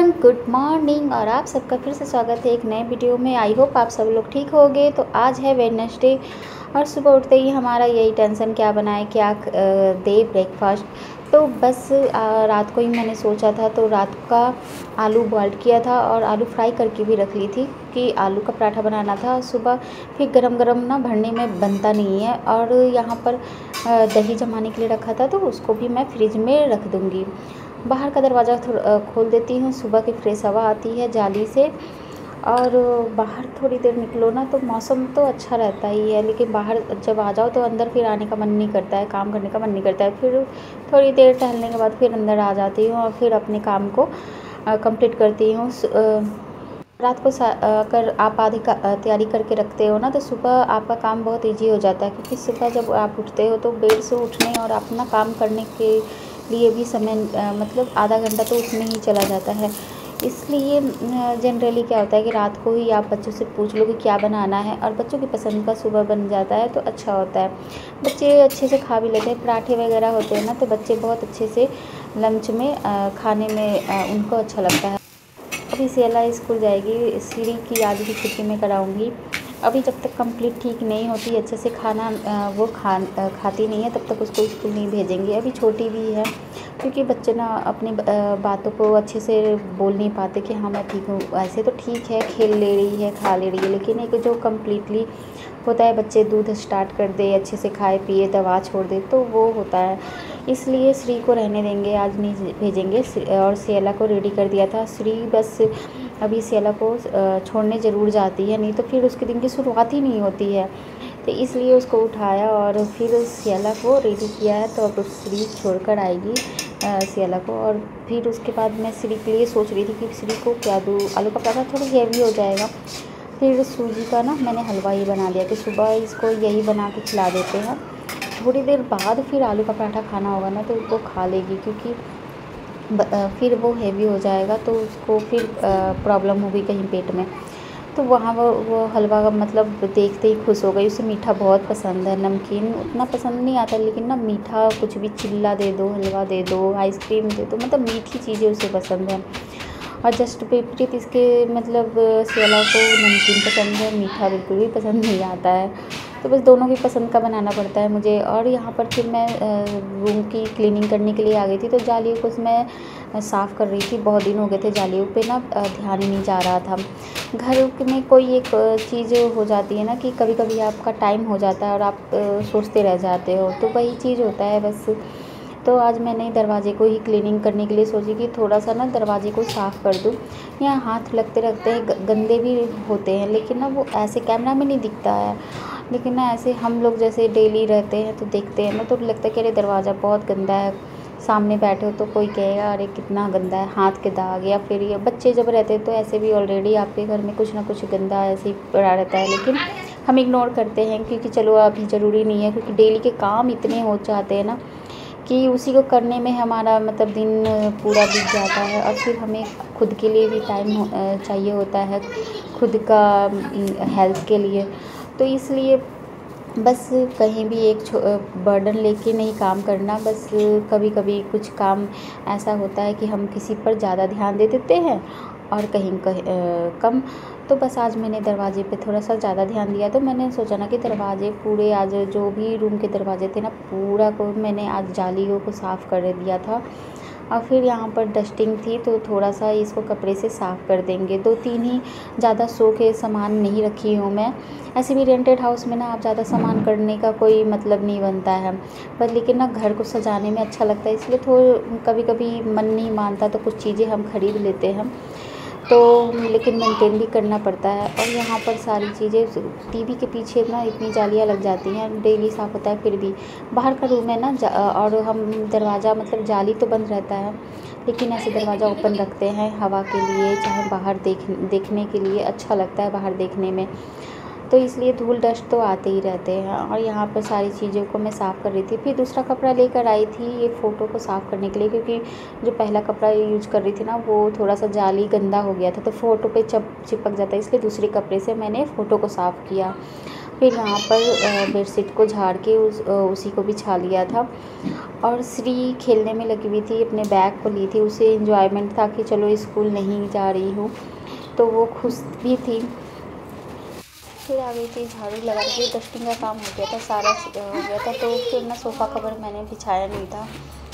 Everyone, good morning. और आप सबका फिर से स्वागत है एक नए वीडियो में। आई होप आप सब लोग ठीक होंगे। तो आज है वेडनेसडे और सुबह उठते ही हमारा यही टेंशन, क्या बनाए, क्या दे ब्रेकफास्ट। तो बस रात को ही मैंने सोचा था, तो रात का आलू बॉइल्ड किया था और आलू फ्राई करके भी रख ली थी कि आलू का पराठा बनाना था सुबह। फिर गरम गरम ना भरने में बनता नहीं है। और यहाँ पर दही जमाने के लिए रखा था, तो उसको भी मैं फ्रिज में रख दूँगी। बाहर का दरवाज़ा थोड़ा खोल देती हूँ, सुबह की फ्रेश हवा आती है जाली से। और बाहर थोड़ी देर निकलो ना तो मौसम तो अच्छा रहता ही है, लेकिन बाहर जब आ जाओ तो अंदर फिर आने का मन नहीं करता है, काम करने का मन नहीं करता है। फिर थोड़ी देर टहलने के बाद फिर अंदर आ जाती हूँ और फिर अपने काम को कंप्लीट करती हूँ। रात को अगर आप आधी तैयारी करके रखते हो ना, तो सुबह आपका काम बहुत इजी हो जाता है, क्योंकि सुबह जब आप उठते हो तो बेड से उठने और अपना काम करने के लिए भी समय मतलब आधा घंटा तो उसमें ही चला जाता है। इसलिए जनरली क्या होता है कि रात को ही आप बच्चों से पूछ लो कि क्या बनाना है, और बच्चों की पसंद का सुबह बन जाता है तो अच्छा होता है। बच्चे अच्छे से खा भी लेते हैं। पराठे वगैरह होते हैं ना, तो बच्चे बहुत अच्छे से लंच में खाने में उनको अच्छा लगता है। अभी सियाला स्कूल जाएगी, सीढ़ी की आज की छुट्टी में कराऊंगी। अभी जब तक कंप्लीट ठीक नहीं होती, अच्छे से खाना वो खाती नहीं है, तब तक उसको स्कूल नहीं भेजेंगे। अभी छोटी भी है, क्योंकि बच्चे ना अपनी बातों को अच्छे से बोल नहीं पाते कि हाँ मैं ठीक हूँ। ऐसे तो ठीक है, खेल ले रही है, खा ले रही है, लेकिन एक जो कम्प्लीटली होता है, बच्चे दूध स्टार्ट कर दे, अच्छे से खाए पिए, दवा छोड़ दे, तो वो होता है। इसलिए श्री को रहने देंगे, आज नहीं भेजेंगे। और सियाला को रेडी कर दिया था। श्री बस अभी सियाला को छोड़ने ज़रूर जाती है, नहीं तो फिर उसके दिन की शुरुआत ही नहीं होती है। तो इसलिए उसको उठाया और फिर सियाला को रेडी किया है। तो अब श्री छोड़कर आएगी सियाला को। और फिर उसके बाद मैं श्री के लिए सोच रही थी कि श्री को क्या दूँ। आलू का पराठा थोड़ा हेवी हो जाएगा, फिर सूजी का ना मैंने हलवा ही बना दिया कि सुबह इसको यही बना के खिला देते हैं। थोड़ी देर बाद फिर आलू का पराठा खाना होगा ना, तो वो खा लेगी, क्योंकि फिर वो हेवी हो जाएगा तो उसको फिर प्रॉब्लम होगी कहीं पेट में। तो वहाँ वो हलवा का मतलब देखते ही खुश हो गई। उसे मीठा बहुत पसंद है, नमकीन उतना पसंद नहीं आता, लेकिन ना मीठा कुछ भी, चिल्ला दे दो, हलवा दे दो, आइसक्रीम दे दो, मतलब मीठी चीज़ें उसे पसंद है। और जस्ट विपरीत इसके मतलब सियाला को नमकीन पसंद है, मीठा बिल्कुल भी पसंद नहीं आता है। तो बस दोनों की पसंद का बनाना पड़ता है मुझे। और यहाँ पर फिर मैं रूम की क्लीनिंग करने के लिए आ गई थी। तो जालियों को मैं साफ़ कर रही थी, बहुत दिन हो गए थे जालियों पे ना ध्यान ही नहीं जा रहा था। घर में कोई एक चीज़ हो जाती है ना कि कभी कभी आपका टाइम हो जाता है और आप सोचते रह जाते हो, तो वही चीज़ होता है बस। तो आज मैंने दरवाज़े को ही क्लीनिंग करने के लिए सोची कि थोड़ा सा ना दरवाज़े को साफ़ कर दूँ। यहाँ हाथ लगते रखते गंदे भी होते हैं, लेकिन ना वो ऐसे कैमरा में नहीं दिखता है, लेकिन ना ऐसे हम लोग जैसे डेली रहते हैं तो देखते हैं ना, तो लगता है कि अरे दरवाज़ा बहुत गंदा है। सामने बैठे हो तो कोई कहेगा अरे कितना गंदा है, हाथ के दाग। या फिर ये बच्चे जब रहते हैं तो ऐसे भी ऑलरेडी आपके घर में कुछ ना कुछ गंदा ऐसे ही पड़ा रहता है, लेकिन हम इग्नोर करते हैं क्योंकि चलो अभी ज़रूरी नहीं है, क्योंकि डेली के काम इतने हो जाते हैं ना कि उसी को करने में हमारा मतलब दिन पूरा बीत जाता है। और फिर हमें खुद के लिए भी टाइम चाहिए होता है, खुद का हेल्थ के लिए। तो इसलिए बस कहीं भी एक बर्डन लेके नहीं काम करना। बस कभी कभी कुछ काम ऐसा होता है कि हम किसी पर ज़्यादा ध्यान दे देते हैं और कहीं कम। तो बस आज मैंने दरवाजे पे थोड़ा सा ज़्यादा ध्यान दिया, तो मैंने सोचा ना कि दरवाजे पूरे आज जो भी रूम के दरवाजे थे ना, पूरा को मैंने आज जालियों को साफ़ कर दिया था। और फिर यहाँ पर डस्टिंग थी, तो थोड़ा सा इसको कपड़े से साफ़ कर देंगे। 2-3 ही, ज़्यादा शो के सामान नहीं रखी हूँ मैं। ऐसे भी रेंटेड हाउस में ना आप ज़्यादा सामान करने का कोई मतलब नहीं बनता है, बस लेकिन ना घर को सजाने में अच्छा लगता है, इसलिए कभी कभी मन नहीं मानता तो कुछ चीज़ें हम खरीद लेते हैं, तो लेकिन मेंटेन भी करना पड़ता है। और यहाँ पर सारी चीज़ें, टीवी के पीछे ना इतनी जालियाँ लग जाती हैं, डेली साफ़ होता है, फिर भी बाहर का रूम है ना और हम दरवाज़ा मतलब जाली तो बंद रहता है, लेकिन ऐसे दरवाज़ा ओपन रखते हैं हवा के लिए, चाहे बाहर देखने के लिए अच्छा लगता है बाहर देखने में। तो इसलिए धूल डस्ट तो आते ही रहते हैं। और यहाँ पर सारी चीज़ों को मैं साफ़ कर रही थी। फिर दूसरा कपड़ा लेकर आई थी ये फ़ोटो को साफ़ करने के लिए, क्योंकि जो पहला कपड़ा यूज कर रही थी ना, वो थोड़ा सा जाली गंदा हो गया था, तो फ़ोटो पे चिपक जाता है, इसलिए दूसरे कपड़े से मैंने फ़ोटो को साफ़ किया। फिर यहाँ पर बेडशीट को झाड़ के उसी को बिछा लिया था। और श्री खेलने में लगी हुई थी, अपने बैग को ली थी, उसे एंजॉयमेंट था कि चलो स्कूल नहीं जा रही हूँ, तो वो खुश भी थी। फिर आ गई थी झाड़ू लगा के, डस्टिंग का काम हो गया था, सारा हो गया था। तो फिर ना सोफ़ा कवर मैंने बिछाया नहीं था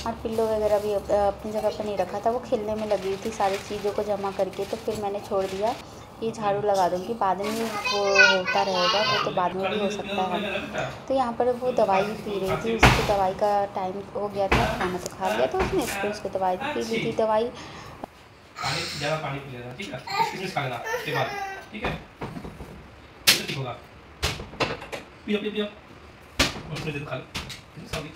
और पिल्लो वगैरह भी अपनी जगह पर नहीं रखा था, वो खेलने में लगी हुई थी सारी चीज़ों को जमा करके। तो फिर मैंने छोड़ दिया, ये झाड़ू लगा दूँगी, बाद में वो होता रहेगा, वो तो बाद में भी हो सकता है। तो यहाँ पर वो दवाई पी रही थी, उसकी दवाई का टाइम हो गया था, खाना तो खा लिया था उसने, फिर उसकी दवाई पी ली थी। दवाई ज़्यादा पानी पी लेना, ठीक है, किशमिश खा लेना इसके बाद, ठीक है, ठीक होगा। पियो पियो पियो और थोड़ी देर खा लो, सॉरी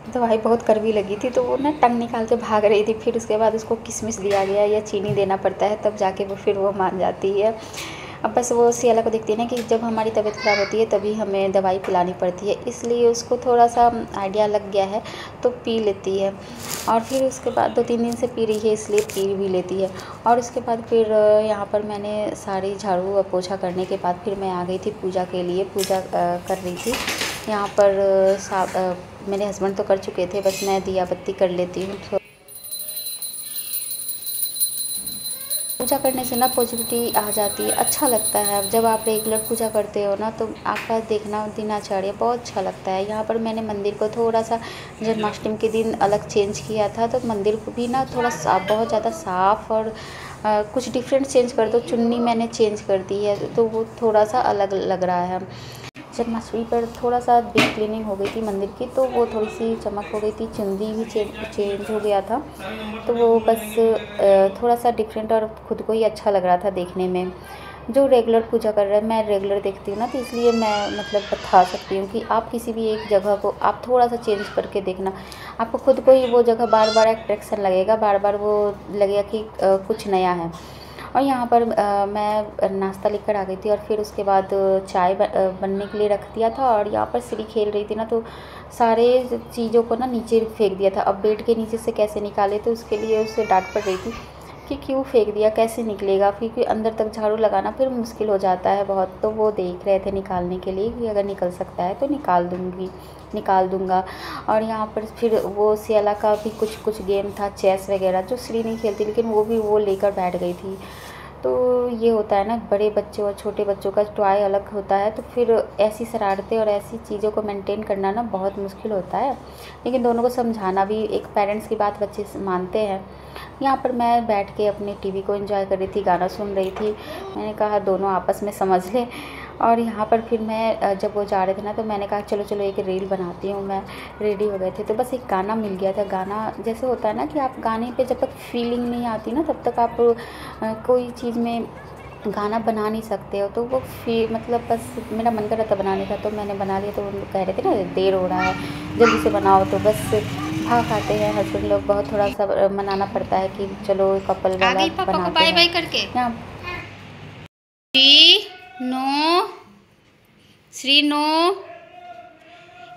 दवाई बहुत कड़वी लगी थी, तो वो ना टंग निकाल के भाग रही थी। फिर उसके बाद उसको किशमिश दिया गया या चीनी देना पड़ता है, तब जाके वो फिर वो मान जाती है। अब बस वो सियाला को देखती है ना कि जब हमारी तबीयत ख़राब होती है तभी हमें दवाई पिलानी पड़ती है, इसलिए उसको थोड़ा सा आइडिया लग गया है, तो पी लेती है। और फिर उसके बाद 2-3 दिन से पी रही है, इसलिए पी भी लेती है। और उसके बाद फिर यहाँ पर मैंने सारी झाड़ू और पोछा करने के बाद फिर मैं आ गई थी पूजा के लिए। पूजा कर रही थी यहाँ पर। मेरे हस्बैंड तो कर चुके थे, बस मैं दिया बत्ती कर लेती हूँ। पूजा करने से ना पॉजिटिविटी आ जाती है, अच्छा लगता है। जब आप रेगुलर पूजा करते हो ना, तो आपका देखना दिनाचर्या बहुत अच्छा लगता है। यहाँ पर मैंने मंदिर को थोड़ा सा जन्माष्टमी के दिन अलग चेंज किया था, तो मंदिर को भी ना थोड़ा साफ, बहुत ज़्यादा साफ़ और कुछ डिफरेंट चेंज कर दो। चुन्नी मैंने चेंज कर दी है, तो वो थोड़ा सा अलग लग रहा है। जन्माष्टमी पर थोड़ा सा डीप क्लीनिंग हो गई थी मंदिर की, तो वो थोड़ी सी चमक हो गई थी, चुंदी भी चेंज हो गया था। तो वो बस थोड़ा सा डिफरेंट और ख़ुद को ही अच्छा लग रहा था देखने में। जो रेगुलर पूजा कर रहे हैं, मैं रेगुलर देखती हूँ ना, तो इसलिए मैं मतलब बता सकती हूँ कि आप किसी भी एक जगह को आप थोड़ा सा चेंज करके देखना, आपको खुद को ही वो जगह बार बार अट्रैक्शन लगेगा, बार बार वो लगेगा कि कुछ नया है। और यहाँ पर मैं नाश्ता लेकर आ गई थी, और फिर उसके बाद चाय बनने के लिए रख दिया था। और यहाँ पर श्री खेल रही थी ना, तो सारे चीज़ों को ना नीचे फेंक दिया था। अब बेड के नीचे से कैसे निकाले, तो उसके लिए उससे डांट पड़ रही थी कि क्यों फेंक दिया, कैसे निकलेगा, क्योंकि अंदर तक झाड़ू लगाना फिर मुश्किल हो जाता है बहुत। तो वो देख रहे थे निकालने के लिए कि अगर निकल सकता है तो निकाल दूँगा। और यहाँ पर फिर वो सियाला का भी कुछ गेम था, चेस वगैरह, जो श्री नहीं खेलती, लेकिन वो लेकर बैठ गई थी। तो ये होता है ना, बड़े बच्चों और छोटे बच्चों का टॉय अलग होता है, तो फिर ऐसी शरारतें और ऐसी चीज़ों को मेंटेन करना ना बहुत मुश्किल होता है। लेकिन दोनों को समझाना भी, एक पेरेंट्स की बात बच्चे मानते हैं। यहाँ पर मैं बैठ के अपने टीवी को एंजॉय कर रही थी, गाना सुन रही थी। मैंने कहा दोनों आपस में समझ लें। और यहाँ पर फिर मैं जब वो जा रहे थे ना, तो मैंने कहा चलो एक रील बनाती हूँ। मैं रेडी हो गए थे, तो बस एक गाना मिल गया था। गाना जैसे होता है ना कि आप गाने पे जब तक फीलिंग नहीं आती ना, तब तक आप कोई चीज़ में गाना बना नहीं सकते हो। तो वो मतलब बस मेरा मन कर रहा था बनाने का, तो मैंने बना लिया। तो वो कह रहे थे ना देर हो रहा है, जल्दी से बनाओ, तो बस भाग आते हैं हस्बैंड लोग। बहुत थोड़ा सा मनाना पड़ता है कि चलो कपल वाला बनाते हैं। बाय बाय करके श्री नो,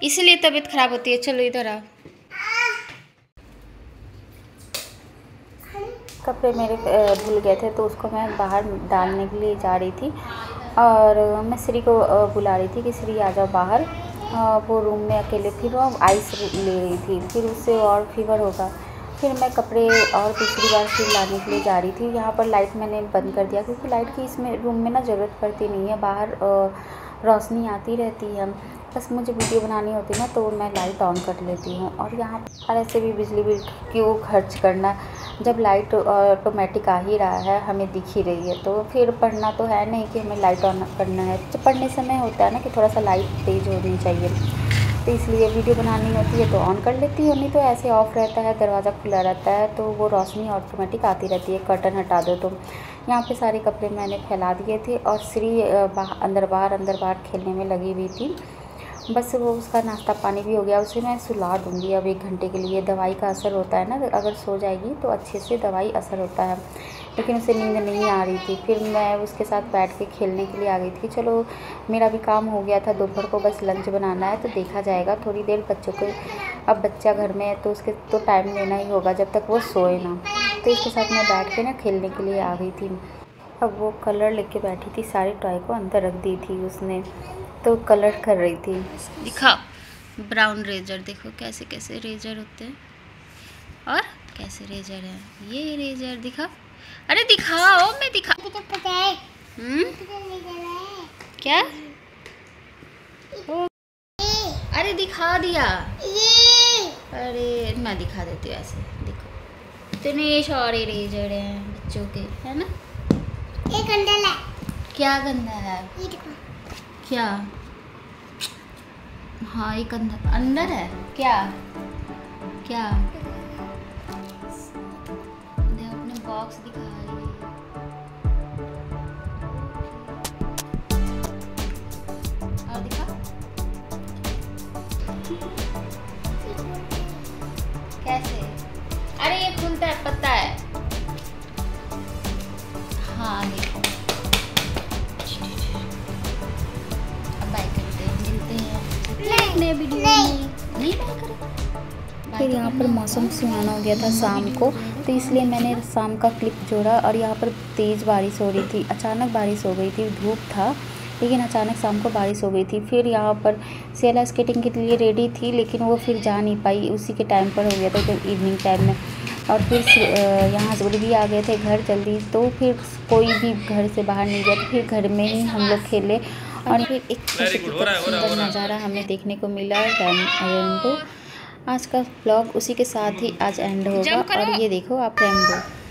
इसलिए तबीयत खराब होती है। चलो इधर आ। कपड़े मेरे धुल गए थे, तो उसको मैं बाहर डालने के लिए जा रही थी। और मैं श्री को बुला रही थी कि श्री आ जाओ बाहर। वो रूम में अकेले, फिर वो आइस ले रही थी, फिर उससे और फीवर होगा। फिर मैं कपड़े और दूसरी बार फिर लाने के लिए जा रही थी। यहाँ पर लाइट मैंने बंद कर दिया, क्योंकि लाइट की इसमें रूम में ना ज़रूरत पड़ती नहीं है, बाहर रोशनी आती रहती है। बस मुझे वीडियो बनानी होती है ना, तो मैं लाइट ऑन कर लेती हूँ। और यहाँ पर ऐसे भी बिजली बिल क्यों खर्च करना, जब लाइट ऑटोमेटिक आ ही रहा है, हमें दिख ही रही है, तो फिर पढ़ना तो है नहीं कि हमें लाइट ऑन करना है। जब पढ़ने समय होता है ना कि थोड़ा सा लाइट तेज़ होनी चाहिए, तो इसलिए वीडियो बनानी होती है तो ऑन कर लेती हूँ, नहीं तो ऐसे ऑफ़ रहता है, दरवाज़ा खुला रहता है, तो वो रोशनी ऑटोमेटिक आती रहती है। कर्टन हटा दो तो। यहाँ पे सारे कपड़े मैंने फैला दिए थे, और श्री अंदर बाहर खेलने में लगी हुई थी। बस वो उसका नाश्ता पानी भी हो गया, उसे मैं सुला दूँगी अब 1 घंटे के लिए। दवाई का असर होता है ना, अगर सो जाएगी तो अच्छे से दवाई असर होता है, लेकिन उसे नींद नहीं आ रही थी। फिर मैं उसके साथ बैठ के खेलने के लिए आ गई थी। चलो मेरा भी काम हो गया था, दोपहर को बस लंच बनाना है, तो देखा जाएगा थोड़ी देर बच्चों को। अब बच्चा घर में है तो उसके तो टाइम लेना ही होगा जब तक वो सोए ना, तो इसके साथ मैं बैठ के ना खेलने के लिए आ गई थी। अब वो कलर लेके बैठी थी, सारे टॉय को अंदर रख दी थी उसने, तो कलर कर रही थी। दिखाओ ब्राउन रेजर, देखो कैसे कैसे रेजर होते हैं और कैसे रेजर है ये रेजर। दिखा, अरे दिखाओ, मैं दिखा। क्या? अरे दिखा दिया। अरे मैं दिखा देती हूँ ऐसे, देखो इतने सारे रेजर हैं बच्चों के, है ना। एक गंदा है। क्या गंदा है? क्या? हाँ एक अंदर है। क्या क्या? अपने बॉक्स दिखा रही है। और दिखा कैसे? अरे ये खुलता है, पता है। हाँ देखो, अब बाय करते हैं, मिलते हैं नए वीडियो में। नहीं बाय करें। फिर यहाँ पर मौसम सुहाना हो गया था शाम को, तो इसलिए मैंने शाम का क्लिप जोड़ा। और यहाँ पर तेज़ बारिश हो रही थी, अचानक बारिश हो गई थी, धूप था लेकिन अचानक शाम को बारिश हो गई थी। फिर यहाँ पर सेला स्केटिंग के लिए रेडी थी, लेकिन वो फिर जा नहीं पाई, उसी के टाइम पर हो गया था, एकदम इवनिंग टाइम में। और फिर यहाँ हस्बैंड भी आ गए थे घर जल्दी, तो फिर कोई भी घर से बाहर नहीं गया, तो फिर घर में ही हम लोग खेले। और फिर एक सुंदर नज़ारा हमें देखने को मिला, रेनबो। आज का ब्लॉग उसी के साथ ही आज एंड होगा। और ये देखो आप रेनबो।